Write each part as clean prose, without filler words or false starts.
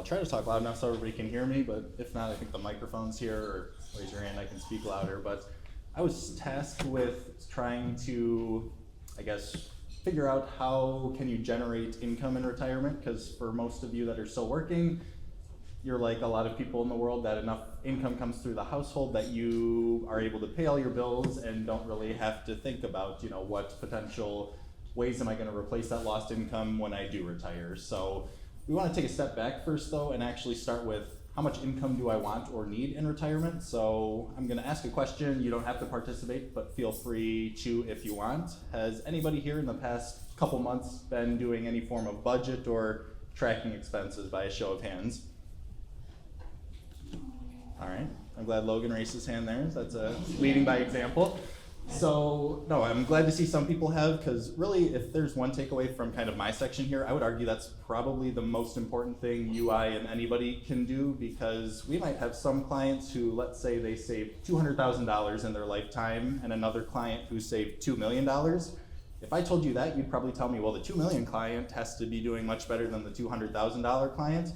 try to talk loud enough so everybody can hear me, but if not, I think the microphone's here, or raise your hand, I can speak louder. But I was tasked with trying to, I guess, figure out how can you generate income in retirement, because for most of you that are still working, you're like a lot of people in the world that enough income comes through the household that you are able to pay all your bills and don't really have to think about, what potential ways am I going to replace that lost income when I do retire. So we want to take a step back first though and actually start with how much income do I want or need in retirement. So I'm going to ask a question. You don't have to participate, but feel free to if you want. Has anybody here in the past couple months been doing any form of budget or tracking expenses by a show of hands? All right, I'm glad Logan raised his hand there. That's a leading by example. So, no, I'm glad to see some people have, because really, if there's one takeaway from kind of my section here, I would argue that's probably the most important thing you, I, and anybody can do, because we might have some clients who, let's say they saved $200,000 in their lifetime, and another client who saved $2 million. If I told you that, you'd probably tell me, well, the $2 million client has to be doing much better than the $200,000 client.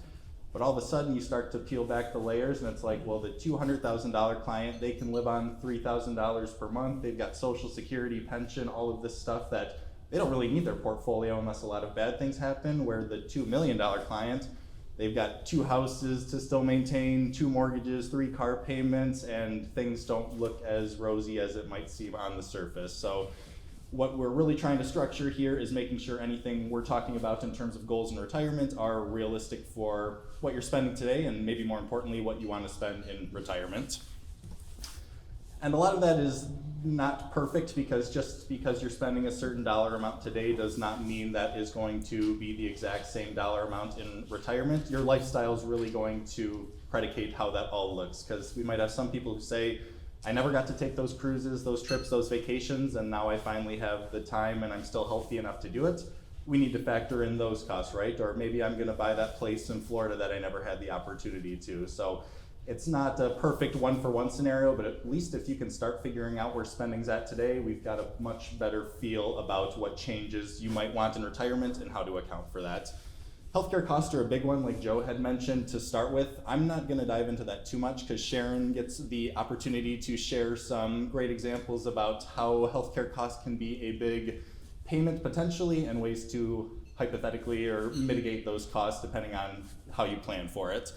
But all of a sudden you start to peel back the layers and it's like, well, the $200,000 client, they can live on $3,000 per month. They've got Social Security, pension, all of this stuff that they don't really need their portfolio unless a lot of bad things happen, where the $2 million client, they've got 2 houses to still maintain, 2 mortgages, 3 car payments, and things don't look as rosy as it might seem on the surface. So what we're really trying to structure here is making sure anything we're talking about in terms of goals in retirement are realistic for what you're spending today, and maybe more importantly, what you want to spend in retirement. And a lot of that is not perfect, because just because you're spending a certain dollar amount today does not mean that is going to be the exact same dollar amount in retirement. Your lifestyle is really going to predicate how that all looks, because we might have some people who say, I never got to take those cruises, those trips, those vacations, and now I finally have the time and I'm still healthy enough to do it. We need to factor in those costs, right? Or maybe I'm gonna buy that place in Florida that I never had the opportunity to. So it's not a perfect one-for-one scenario, but at least if you can start figuring out where spending's at today, we've got a much better feel about what changes you might want in retirement and how to account for that. Healthcare costs are a big one, like Joe had mentioned to start with. I'm not gonna dive into that too much because Sharon gets the opportunity to share some great examples about how healthcare costs can be a big payment potentially, and ways to hypothetically or mitigate those costs depending on how you plan for it.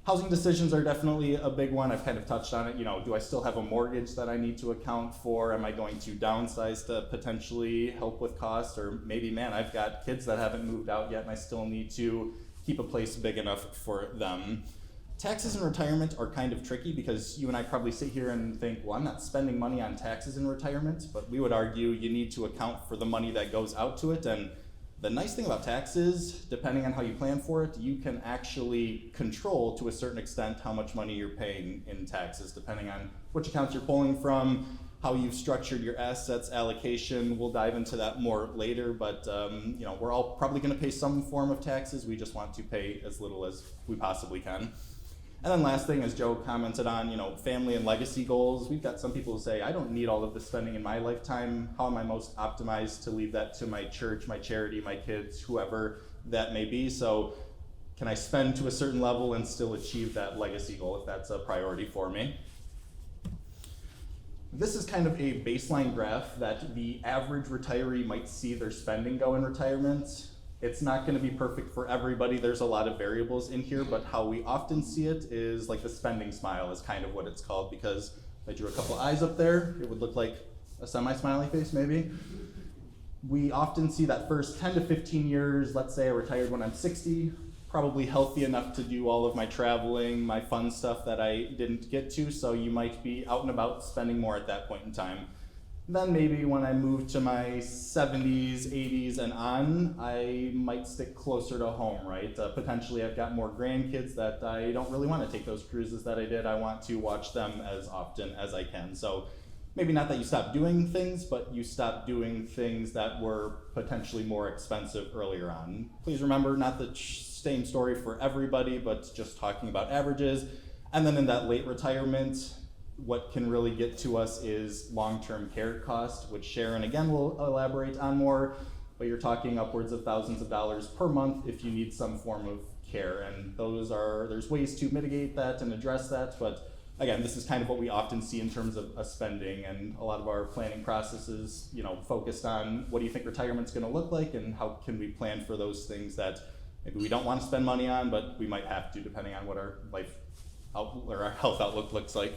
Housing decisions are definitely a big one. I've kind of touched on it. Do I still have a mortgage that I need to account for? Am I going to downsize to potentially help with costs? Or maybe, man, I've got kids that haven't moved out yet and I still need to keep a place big enough for them. Taxes in retirement are kind of tricky, because you and I probably sit here and think, well, I'm not spending money on taxes in retirement, but we would argue you need to account for the money that goes out to it. And the nice thing about taxes, depending on how you plan for it, you can actually control to a certain extent how much money you're paying in taxes, depending on which accounts you're pulling from, how you've structured your assets allocation. We'll dive into that more later, but we're all probably gonna pay some form of taxes. We just want to pay as little as we possibly can. And then last thing, as Joe commented on, family and legacy goals. We've got some people who say, I don't need all of this spending in my lifetime. How am I most optimized to leave that to my church, my charity, my kids, whoever that may be? So can I spend to a certain level and still achieve that legacy goal if that's a priority for me? This is kind of a baseline graph that the average retiree might see their spending go in retirement. It's not going to be perfect for everybody. There's a lot of variables in here, but how we often see it is like the spending smile is kind of what it's called, because if I drew a couple eyes up there, it would look like a semi-smiley face maybe. We often see that first 10 to 15 years, let's say I retired when I'm 60, probably healthy enough to do all of my traveling, my fun stuff that I didn't get to, so you might be out and about spending more at that point in time. Then maybe when I move to my 70s, 80s, and on, I might stick closer to home, right? Potentially I've got more grandkids that I don't really want to take those cruises that I did. I want to watch them as often as I can. So maybe not that you stop doing things, but you stop doing things that were potentially more expensive earlier on. Please remember, not the same story for everybody, but just talking about averages. And then in that late retirement, what can really get to us is long-term care cost, which Sharon again will elaborate on more, but you're talking upwards of thousands of dollars per month if you need some form of care. And there's ways to mitigate that and address that, but again, this is kind of what we often see in terms of spending, and a lot of our planning processes, focused on what do you think retirement's gonna look like and how can we plan for those things that maybe we don't want to spend money on, but we might have to depending on what our or our health outlook looks like.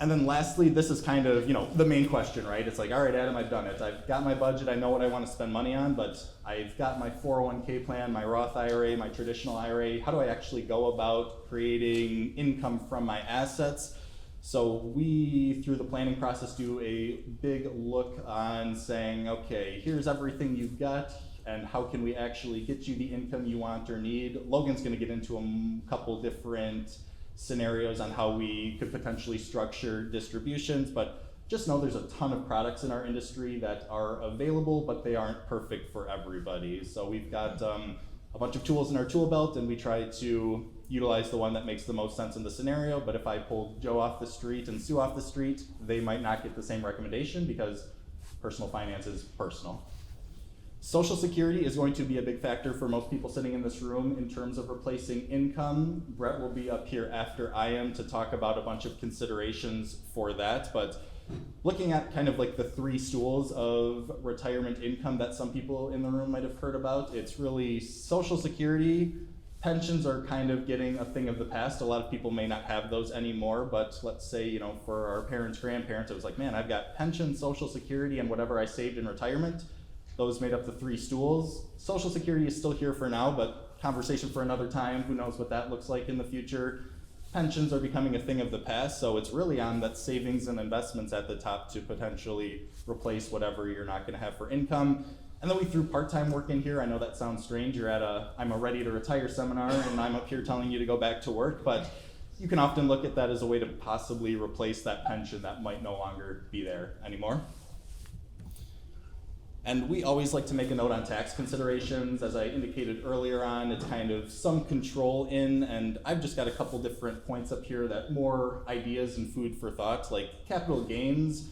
And then lastly, this is kind of, the main question, right? It's like, all right, Adam, I've done it. I've got my budget, I know what I want to spend money on, but I've got my 401k plan, my Roth IRA, my traditional IRA. How do I actually go about creating income from my assets? So we, through the planning process, do a big look on saying, okay, here's everything you've got, and how can we actually get you the income you want or need? Logan's gonna get into a couple different scenarios on how we could potentially structure distributions, but just know there's a ton of products in our industry that are available, but they aren't perfect for everybody. So we've got a bunch of tools in our tool belt, and we try to utilize the one that makes the most sense in the scenario. But if I pulled Joe off the street and Sue off the street, they might not get the same recommendation because personal finance is personal. Social Security is going to be a big factor for most people sitting in this room in terms of replacing income. Brett will be up here after I am to talk about a bunch of considerations for that, but looking at kind of like the three stools of retirement income that some people in the room might have heard about, it's really Social Security. Pensions are kind of getting a thing of the past. A lot of people may not have those anymore, but let's say, for our parents, grandparents, it was like, man, I've got pension, Social Security, and whatever I saved in retirement. Those made up the three stools. Social Security is still here for now, but conversation for another time. Who knows what that looks like in the future. Pensions are becoming a thing of the past, so it's really on that savings and investments at the top to potentially replace whatever you're not gonna have for income. And then we threw part-time work in here. I know that sounds strange. You're at I'm a ready to retire seminar and I'm up here telling you to go back to work, but you can often look at that as a way to possibly replace that pension that might no longer be there anymore. And we always like to make a note on tax considerations. As I indicated earlier on, it's kind of some control in, and I've just got a couple different points up here that more ideas and food for thought, like capital gains.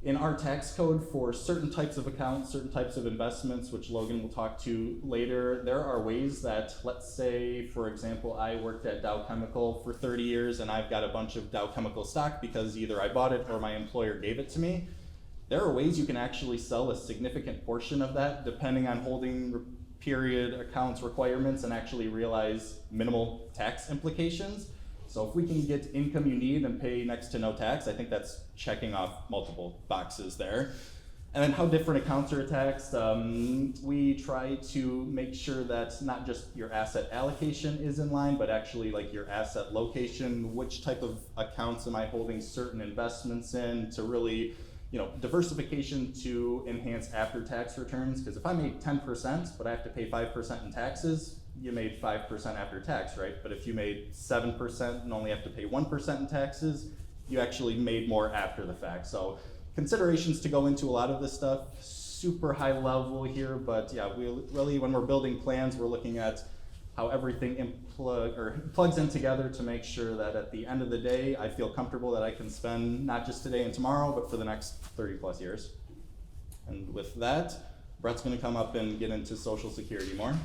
In our tax code for certain types of accounts, certain types of investments, which Logan will talk to later, there are ways that, let's say, for example, I worked at Dow Chemical for 30 years and I've got a bunch of Dow Chemical stock because either I bought it or my employer gave it to me. There are ways you can actually sell a significant portion of that depending on holding period accounts requirements and actually realize minimal tax implications. So if we can get income you need and pay next to no tax, I think that's checking off multiple boxes there. And then how different accounts are taxed. We try to make sure that not just your asset allocation is in line, but actually like your asset location, which type of accounts am I holding certain investments in to really, diversification to enhance after-tax returns. Because if I made 10%, but I have to pay 5% in taxes, you made 5% after tax, right? But if you made 7% and only have to pay 1% in taxes, you actually made more after the fact. So considerations to go into a lot of this stuff, super high level here, but yeah, we really, when we're building plans, we're looking at how everything plugs in together to make sure that at the end of the day, I feel comfortable that I can spend not just today and tomorrow, but for the next 30 plus years. And with that, Brett's gonna come up and get into Social Security more.